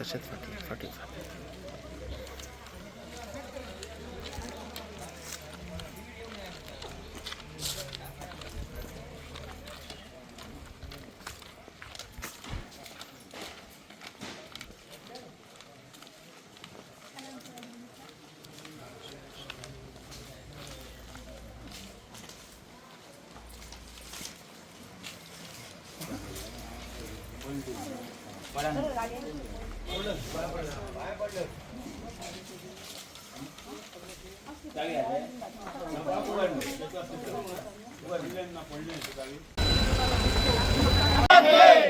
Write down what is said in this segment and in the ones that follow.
तसेच फाटी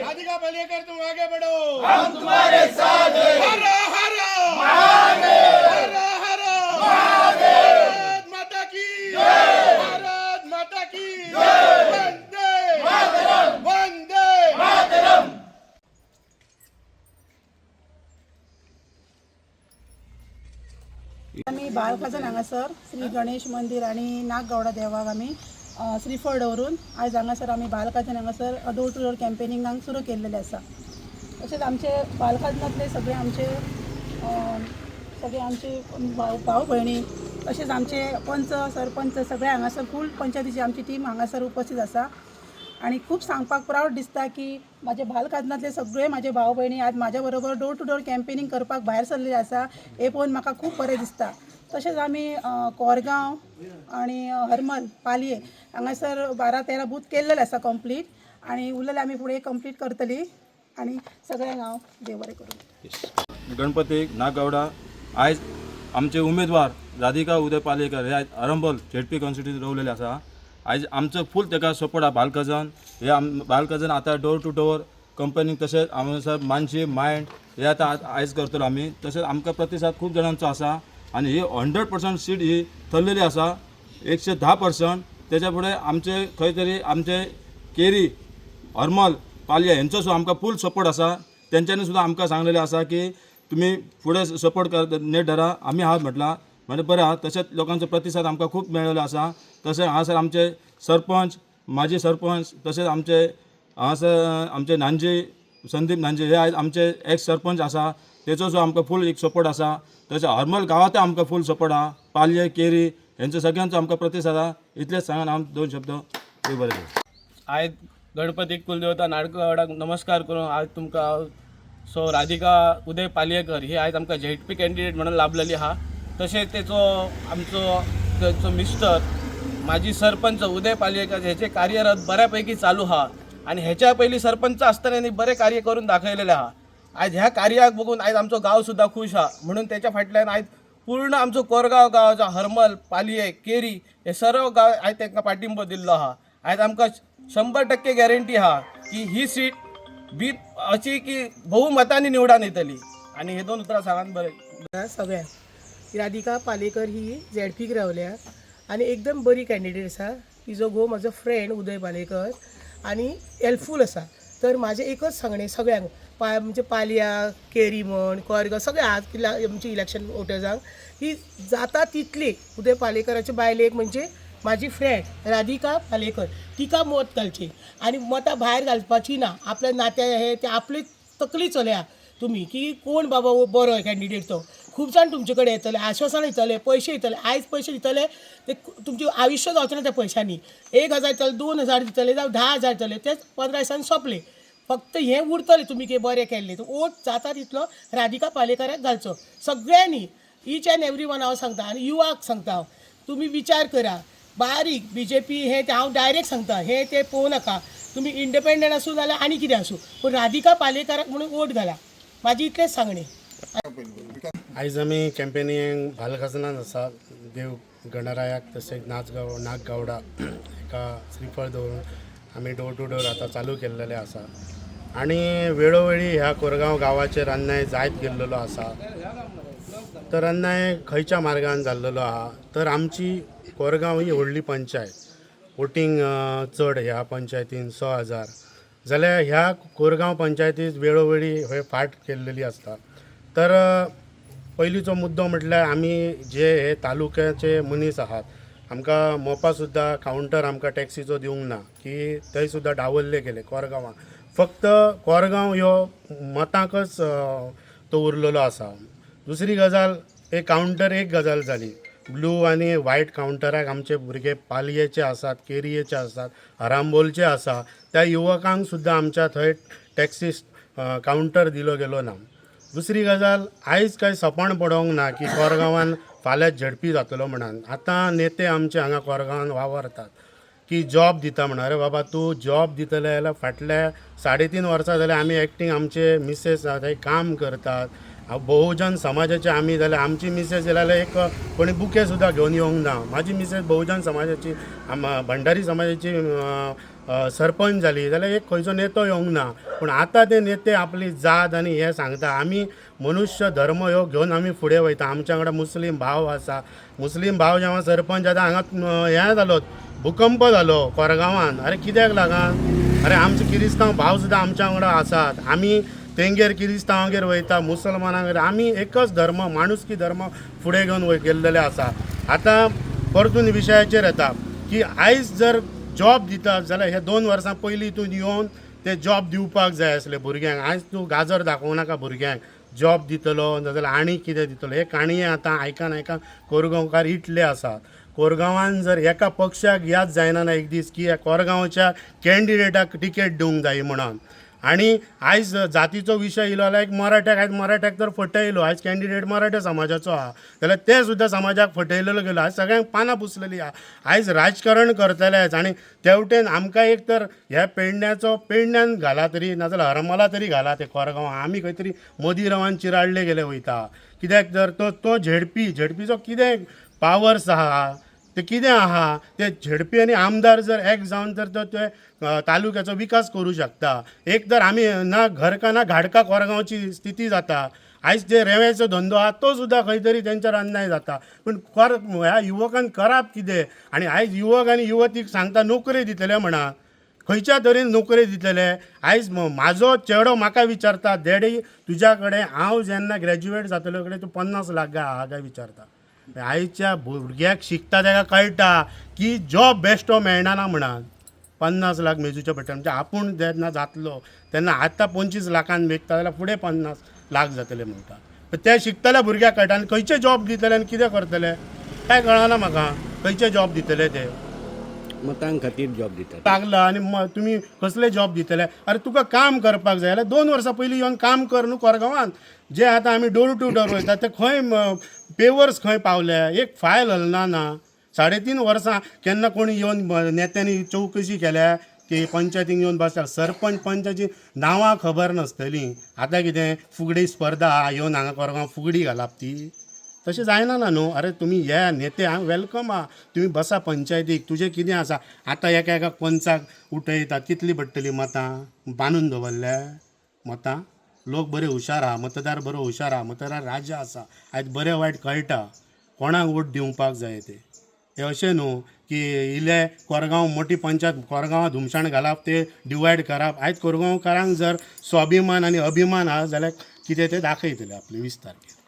राधिका पालेकर तुम आगे बढ़ो, हम तुम्हारे साथ हैं। हर हर महादेव, हर महादेव, भारत माता की जय, भारत माता की जय, वंदे मातरम, वंदे मातरम। आम्ही बाळखाजन हांगासर श्री गणेश मंदिर आणि नागगौडा देवाक आम्ही श्रीफळ दवरून आज हांगासर आम्ही बाळखाजन हांगासर डोर टू डोर कॅम्पेनिंगाक सुरू केल्लेले आसा। तशेंच आमचे बाळखाजनातले सगळे आमचे भाव भयणी तशेंच आमचे पंच सरपंच सगळे हांगासर फूल पंचायतीची आमची टीम हांगासर उपस्थित आसा आणि खूप सांगपाक प्राऊड दिसता की माझे बाळखाजनातले सगळे माझे भाव भयणी आज माझ्या बरोबर डोर टू डोर कॅम्पेनिंग करपाक भायर सरलेले आसा। हे पळोवन म्हाका खूप बरें दिसता। तशेंच आमी कोरगांव आणि हरमल पालये हांगासर 12-13 बूथ केल्लेले आसा कंप्लीट आणि उरलेले आमी फुडें कंप्लीट करतली आणि सगळ्यांक हांव देव बरें करूं। गणपती नागगौडा आयज आमचे उमेदवार राधिका उदय पालेकर हे आयज अरंबल झेडपी कॉन्स्टिट्युन्सी रावलेले आसा। आयज आमचो फूल तेका सपोर्ट आहा। बाळखाजन हे बाळखाजन आतां डोर टू डोर कंपनीक तशेंच हांगासर मानशी मायंड हे आतां आयज करतलो आमी। तशेंच आमकां प्रतिसाद खूब जाणांचो आसा आणि ही 100% सीट ही थरलेली आसा 110%। तेच्या फुडें आमचे खंय तरी आमचे केरी हरमल पालये हेंचो सुद्दां आमकां फूल सपोर्ट आसा। तेंच्यांनी सुद्दां आमकां सांगलेलें आसा की तुमी फुडें सपोर्ट कर नेट धरा आमी आहात म्हटलां म्हणजे बरें आहा। तशेंच लोकांचो प्रतिसाद आमकां खूब मेळिल्लो आसा। तशेंच हांगासर आमचे सरपंच माजी सरपंच तशेंच आमचे हांगासर आमचे नांजे संदीप नांजे हे आयज आमचे एक्स सरपंच आसा तेचो सुद्दां आमकां फूल एक सपोर्ट आसा। तशेंच हरमल गांवांतय आमकां फूल सपोर्ट आहा। पालये केरी हेंचो सगळ्यांचो आमकां प्रतिसाद आहा। इतलेंच सांगून हांव 2 शब्द देव बरें करूं। आयज गणपतीक कुलदेवता नागगौडाक नमस्कार करून आज तुमकां सो राधिका उदय पालयेकर ही आयज आमकां झेडपी कॅन्डिडेट म्हणून लाभलेली आहा। तशेंच तेचो मिस्टर माजी सरपंच उदय पालयेकर हेचे कार्यरत बऱ्यापैकी चालू आहा आणि हेच्या पयलीं सरपंच आसतना बरें कार्य करून दाखयलेलें आहा। आयज ह्या कार्याक बघून आयज आमचो गांव सुद्दां खुश आहा म्हणून तेच्या फाटल्यान आयज पूर्ण आमचो कोरगांव गांवाचो हरमल पालये केरी हे सर्व गांव आयज तांकां पाठिंबो दिल्लो आहा। आयज आमकां 100% गॅरंटी आहा की ही सीट बी अशी की बहुमतांनी निवडान येतली आणि हे 2 उतरां सांगान बरें। सगळ्यांक राधिका पालेकर ही झेडपीक रावल्या आणि एकदम बरी कॅन्डिडेट आसा। तिजो घोव म्हजो फ्रेंड उदय पालेकर आणि हेल्पफूल आसा। तर माझे एकच सांगणे सगळ्यांक म्हणजे पालया केरी म्हण कोरगांव सगळ्या आज आमची इलेक्शन वोटर्सांक ही जाता तितली उदय पालेकराचे बायलेक म्हणजे माझी फ्रेंड राधिका पालेकर तिका मत घालची आणि मतां भायर घालपाची ना। आपल्या नात्या हे ते आपली तकली चल्या तुम्ही की कोण बाबा बरो कॅन्डिडेट तो। खूब जाण तुमचे कडेन येतले आश्वासन दितले पैसे दितले आयज पैसे दितले ते तुमचे आयुष्य जावचें ना त्या पैशांनी 1000 दितले 2000 दितले जावं 10000 दितले ते 15 दिसांनी सोंपले। फक्त हें उरतलें तुमी की बरें केल्लें वोट जाता तितलो राधिका पालेकराक घालचो सगळ्यांनी ईच एंड एवरी वन। हांव सांगता आनी युवाक सांगता हांव तुमी विचार करा बारीक बीजेपी हे हांव डायरेक्ट सांगता हे ते पळोवं नाका। तुमी इंडिपेंडंट आसूं जाल्यार आनी कितें आसूं पूण राधिका पालेकराक म्हणून वोट घाला म्हाजी इतलेंच सांगणें। आयज आमी कॅम्पेनिंग बाळखाजनांत आसा देव गणरायाक तशेंच नागगौडा एका श्रीफळ दवरून आमी डोर टू डोर आतां चालू केल्लेले आसा आणि वेळोवेळी ह्या कोरगांव गांवाचेर अन्याय जायत गेल्लेलो आसा। तर अन्याय खंयच्या मार्गान जाल्लेलो आहा तर आमची कोरगांव ही व्हडली पंचायत वोटींग चड ह्या पंचायतीन 6000 जाल्यार ह्या कोरगांव पंचायतीत वेळोवेळी हे फाट केल्लेली आसता। तर पयलींचो मुद्दो म्हटल्यार आमी जे हे तालुक्याचे मनीस आहात आमकां मोपा सुद्दां कावंटर आमकां टॅक्सीचो दिवंक ना की थंय सुद्दां डावल्ले गेले कोरगांवां। फक्त कोरगांव ह्यो मतांकच तो उरलेलो आसा. दुसरी गजाल एक कावंटर एक गजाल जाली. ब्लू आनी व्हायट कावंटराक आमचे भुरगे पालयेचे आसात, केरयेचे आसात, आरांबोलचे आसा. त्या युवकांक सुद्दां आमच्या थंय टॅक्सी कावंटर दिलो गेलो ना. दुसरी गजाल आयज कांय सपन पडोंक ना की कोरगांवान फाल्यां झडपी जातलो म्हणून. आतां नेते आमचे हांगा कोरगांवान वावरतात की जॉब दिता म्हणून. अरे बाबा तूं जॉब दितले जाल्यार फाटल्या 3.5 वर्सां जाल्यार आमी एक्टींग आमचे मिसेस थंय काम करतात. बहुजन समाजाचे आमी जाल्यार आमची मिसेस जाल्यार एक कोणी बुके सुद्दां घेवन येवंक ना. म्हाजी मिसेस बहुजन समाजाची भंडारी समाजाची सरपंच जाली जाल्यार एक खंयचो नेतो येवंक ना. पूण आतां ते नेते आपली जात आनी हे सांगता. आमी मनुश्य धर्म ह्यो घेवन आमी फुडें वयता. आमच्या वांगडा मुस्लीम भाव आसा. मुस्लीम भाव जेव्हा सरपंच आतां हांगा हें जालो भुकंप जालो कोरगांवान. अरे कित्याक लागून? अरे आमचे किरिस्तांव भाव सुद्दां आमच्या वांगडा आसात. आमी तेंगेर किरिस्तांवांगेर वयता, मुसलमानांगेर. आमी एकच धर्म माणुसकी धर्म फुडें घेवन गेल्लेले आसा. आतां परतून विशयाचेर येता की आयज जर जॉब दितात जाल्यार हे 2 वर्सां पयलीं तूं येवन ते जॉब दिवपाक जाय आसले भुरग्यांक. आयज तूं गाजर दाखोवं नाका भुरग्यांक. जॉब दितलो नाजाल्यार आनी कितें दितलो हे काणये आतां आयकान कोरगांवकार इटले आसात. कोरगांवान जर एका पक्षाक याद जायना ना एक दीस की कोरगांवच्या कॅन्डिडेटाक टिकेट दिवंक जाय म्हणून. आनी आयज जातीचो विशय येयलो जाल्यार एक मराठ्याक आयज मराठ्याक तर फटयलो. आयज कॅन्डिडेट मराठा समाजाचो आहा जाल्यार ते सुद्दां समाजाक फटयलेलो गेलो. आयज सगळ्यांक पानां पुसलेली आहा. आयज राजकारण करतलेच. आनी तेवटेन आमकां एक तर ह्या पेडण्यान घाला तरी नाजाल्यार हरमला तरी घाला ते कोरगांवां. आमी खंय तरी मोदी रावान चिराडले गेले वयता. कित्याक तर तो झेडपीचो कितें पावर्स आहा ते कितें आहा ते झेडपी आनी आमदार जर एक जावन तर तो ते तालुक्याचो विकास करूं शकता. एक तर आमी ना घरका ना घाडका कोरगांवची स्थिती जाता. आयज जे रेंवेचो धंदो आहा तो सुद्दां खंय तरी तेंच्यार अन्याय जाता. पूण ह्या युवकांक करप कितें? आनी आयज युवक आनी युवतीक सांगता नोकरी दितले म्हणा. खंयच्या तरेन नोकरी दितले? आयज म्हाजो चेडो म्हाका विचारता डॅडी तुज्या कडेन हांव जेन्ना ग्रॅज्युएट जातलो कडेन तूं 50 लाख आहा काय विचारता. आयच्या भुरग्याक शिकता ताका कळटा की जॉब बेश्टो मेळना ना म्हणून 50 लाख मेजूचे पडटा. म्हणजे आपूण जेन्ना जातलो तेन्ना आतां 25 लाखान विकता जाल्यार फुडें 50 लाख जातले म्हणटा. ते शिकतल्या भुरग्याक कळटा. आनी खंयचे जॉब दितले आनी कितें करतले काय कळना म्हाका. खंयचे जॉब दितले ते मतां खातीर जॉब दितात लागला. आनी तुमी कसले जॉब दितले? अरे तुका काम करपाक जाय जाल्यार 2 वर्सां पयलीं येवन काम कर न्हू कोरगांवान. जे आतां आमी डोर टू डोर वयता ते खंय पेवर्स खंय पावले? एक फायल हलना ना. 3.5 वर्सां केन्ना कोणी येवन नेत्यांनी चवकशी केल्या की पंचायतीक येवन बसता. सरपंच पंचाची नांवां खबर नासतलीं. आतां कितें फुगडी स्पर्धा येवन हांगा कोरगांव फुगडी घालप ती तशें जायना ना न्हू. अरे तुमी हे नेते हांव वेलकम आहा. तुमी बसा पंचायतीक. तुजें कितें आसा? आतां एका पंचाक उठयतात. कितली पडटली मतां? बांदून दवरल्या मतां. लोक बरे हुशार आहा. मतदार बरो हुशार आहा. मतदार राजा आसा. आयज बरें वायट कळटा कोणाक वोट दिवपाक जाय ते. हे अशें न्हू की इले कोरगांव मोठी पंचायत कोरगांवां धुमशाण घालप ते डिवायड करप. आयज कोरगांवकारांक जर स्वाभिमान आनी अभिमान आहा जाल्यार कितें ते दाखयतले आपले 20 तारखेर.